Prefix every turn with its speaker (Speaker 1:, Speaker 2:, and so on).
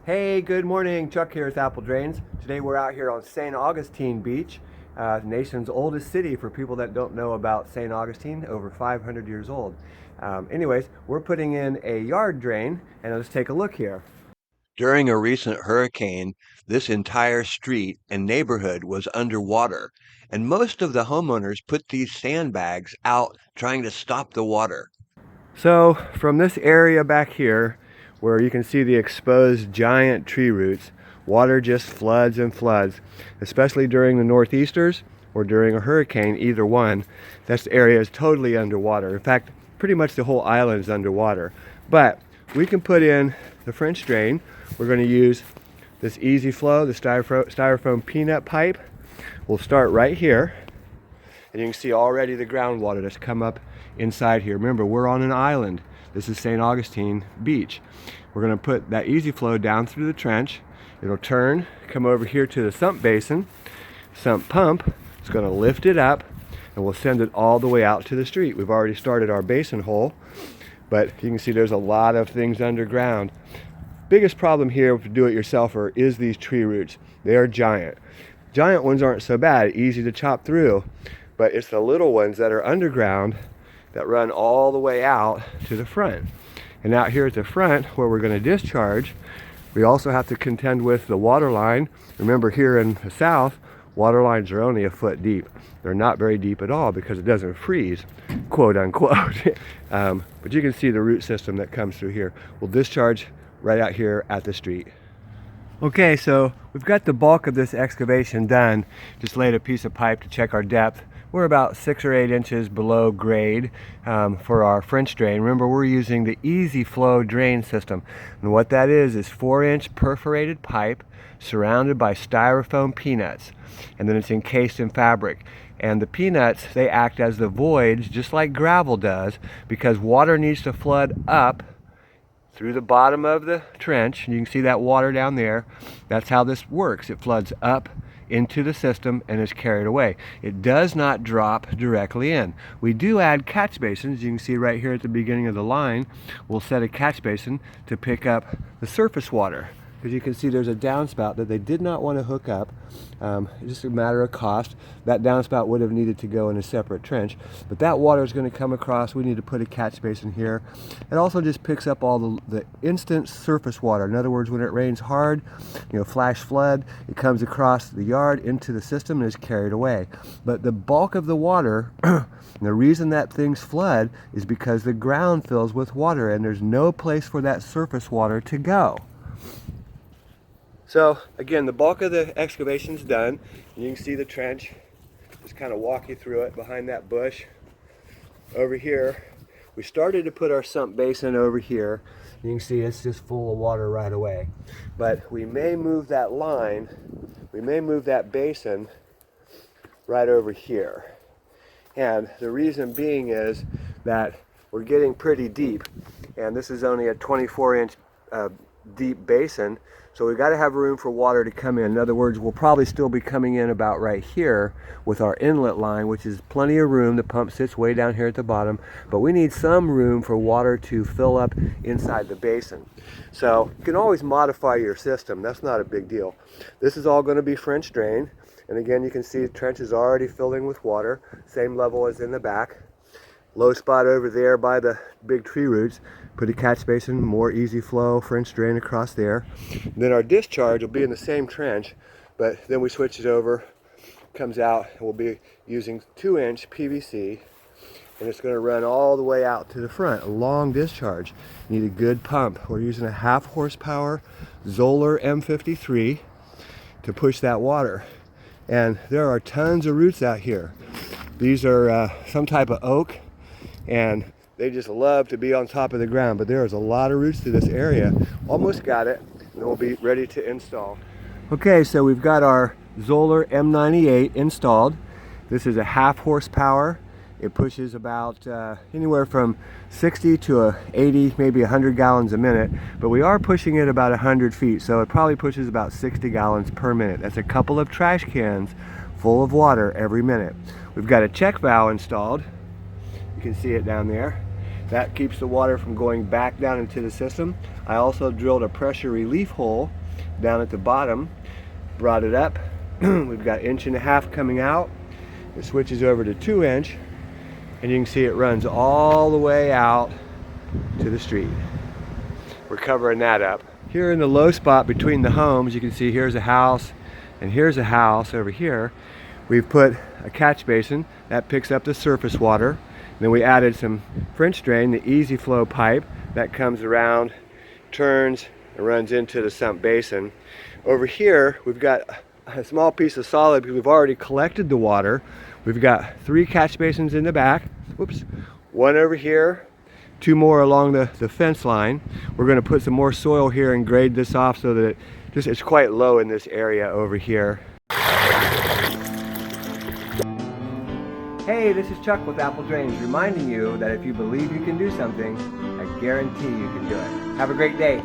Speaker 1: Hey, good morning. Chuck here with Apple Drains. Today we're out here on St. Augustine Beach, nation's oldest city for people that don't know about St. Augustine, over 500 years old. Anyways, we're putting in a yard drain, and let's take a look here.
Speaker 2: During a recent hurricane, this entire street and neighborhood was underwater, and most of the homeowners put these sandbags out trying to stop the water.
Speaker 1: So from this area back here, where you can see the exposed giant tree roots, water just floods and floods, especially during the northeasters or during a hurricane, either one. This area is totally underwater. In fact, pretty much the whole island is underwater. But we can put in the French drain. We're going to use this easy flow, the styrofoam peanut pipe. We'll start right here, and you can see already the groundwater that's come up inside here. Remember, we're on an island. This is St. Augustine Beach. We're going to put that easy flow down through the trench. It'll turn, come over here to the sump basin. Sump pump is going to lift it up, and we'll send it all the way out to the street. We've already started our basin hole, but you can see there's a lot of things underground. Biggest problem here with do-it-yourselfer is these tree roots. They are giant. Giant ones aren't so bad, easy to chop through, but it's the little ones that are underground that run all the way out to the front. And out here at the front, where we're going to discharge, we also have to contend with the water line. Remember, here in the south, water lines are only a foot deep. They're not very deep at all because it doesn't freeze, quote unquote. But you can see the root system that comes through here. We'll discharge right out here at the street. Okay, so we've got the bulk of this excavation done. Just laid a piece of pipe to check our depth. We're about 6 or 8 inches below grade for our French drain. Remember, we're using the easy flow drain system. And what that is 4-inch perforated pipe surrounded by styrofoam peanuts. And then it's encased in fabric. And the peanuts, they act as the voids, just like gravel does, because water needs to flood up through the bottom of the trench. You can see that water down there. That's how this works. It floods up into the system and is carried away. It does not drop directly in. We do add catch basins. You can see right here at the beginning of the line, we'll set a catch basin to pick up the surface water. Because you can see there's a downspout that they did not want to hook up. It's just a matter of cost. That downspout would have needed to go in a separate trench, but that water is going to come across. We need to put a catch basin here. It also just picks up all the instant surface water. In other words, when it rains hard, flash flood, it comes across the yard into the system and is carried away. But the bulk of the water, the reason that things flood is because the ground fills with water and there's no place for that surface water to go. So again, the bulk of the excavation's done. You can see the trench. Just kind of walk you through it behind that bush. Over here, we started to put our sump basin over here. You can see it's just full of water right away. But we may move that line, we may move that basin right over here. And the reason being is that we're getting pretty deep. And this is only a 24-inch deep basin. So we've got to have room for water to come in. In other words, we'll probably still be coming in about right here with our inlet line, which is plenty of room. The pump sits way down here at the bottom, but we need some room for water to fill up inside the basin. So you can always modify your system. That's not a big deal. This is all going to be French drain. And again, you can see the trench is already filling with water, same level as in the back. Low spot over there by the big tree roots. Put a catch basin, more easy flow, French drain across there. And then our discharge will be in the same trench, but then we switch it over, comes out, and we'll be using 2-inch PVC, and it's going to run all the way out to the front, a long discharge. You need a good pump. We're using a 1/2 horsepower Zoller M53 to push that water. And there are tons of roots out here. These are some type of oak, and they just love to be on top of the ground, but there is a lot of roots to this area. Almost got it, and we'll be ready to install. Okay, so we've got our Zoller M98 installed. This is a 1/2 horsepower. It pushes about anywhere from 60 to 80, maybe 100 gallons a minute, but we are pushing it about 100 feet, so it probably pushes about 60 gallons per minute. That's a couple of trash cans full of water every minute. We've got a check valve installed. You can see it down there. That keeps the water from going back down into the system. I also drilled a pressure relief hole Down at the bottom, brought it up. We've got 1.5 inch coming out. It switches over to 2 inch, and you can see it runs all the way out to the street. We're covering that up. Here in the low spot between the homes, you can see here's a house and here's a house over here. We've put a catch basin that picks up the surface water. And then we added some French drain, the easy flow pipe that comes around, turns, and runs into the Sump Basin. Over here, we've got a small piece of solid because we've already collected the water. We've got 3 catch basins in the back. Whoops. 1 over here, 2 more along the fence line. We're going to put some more soil here and grade this off so that it's quite low in this area over here. Hey, this is Chuck with Apple Drains, reminding you that if you believe you can do something, I guarantee you can do it. Have a great day.